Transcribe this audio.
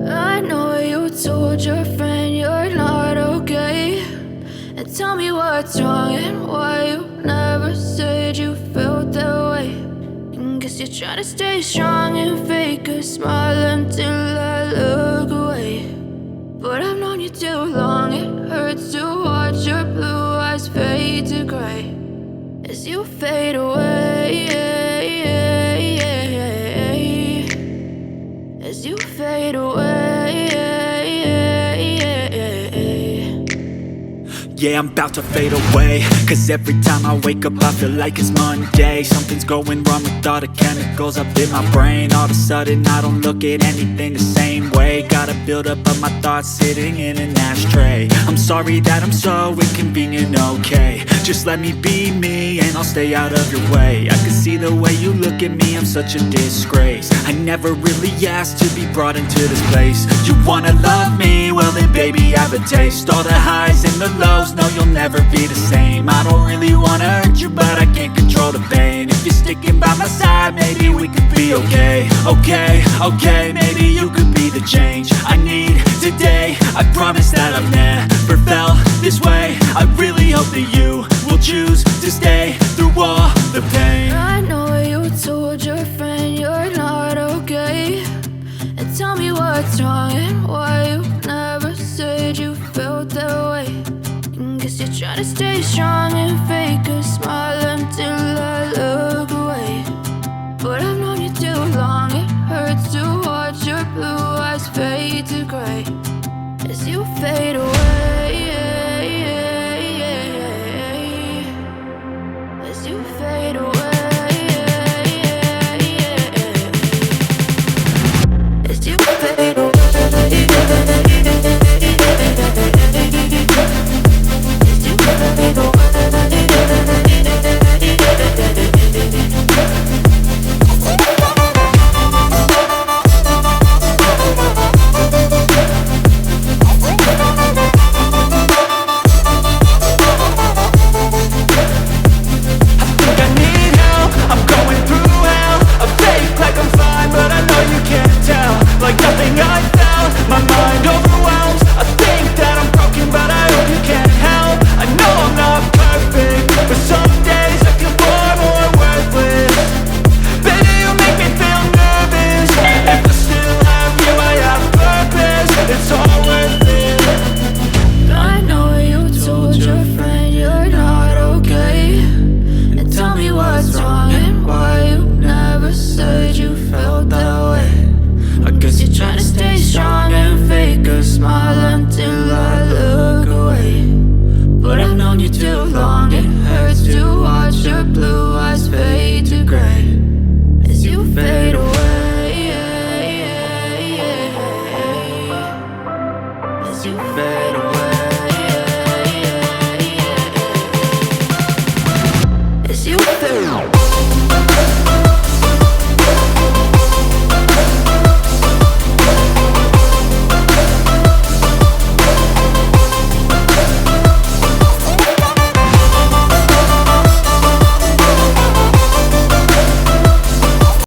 I know you told your friend you're not okay, and tell me what's wrong and why you never said you felt that way. And guess you're trying to stay strong and fake a smile until I look away. But I've known you too long, it hurts to watch your blue eyes fade to gray as you fade away, as you fade away. Yeah, I'm about to fade away, cause every time I wake up I feel like it's Monday. Something's going wrong with all the chemicals up in my brain. All of a sudden I don't look at anything the same way. Gotta build up of my thoughts sitting in an ashtray. I'm sorry that I'm so inconvenient, okay. Just let me be me and I'll stay out of your way. I can see the way you look at me, I'm such a disgrace. I never really asked to be brought into this place. You wanna love me? Well then baby I have a taste. All the highs and the lows, no you'll never be the same. I don't really wanna hurt you but I can't control the pain. If you're sticking by my side maybe we could be okay. Okay, maybe you could be the change I need today. I promise that I've never felt this way. I really hope that you will choose to stay through all the pain. I know you told your friend you're not okay, and tell me what's wrong and why you never said you felt that way. And guess you're trying to stay strong and fake a smile until I look away. But I've known you too long, it hurts to watch your blue eyes fade to gray as you fade away, as you fade away, as you fade away. to fade.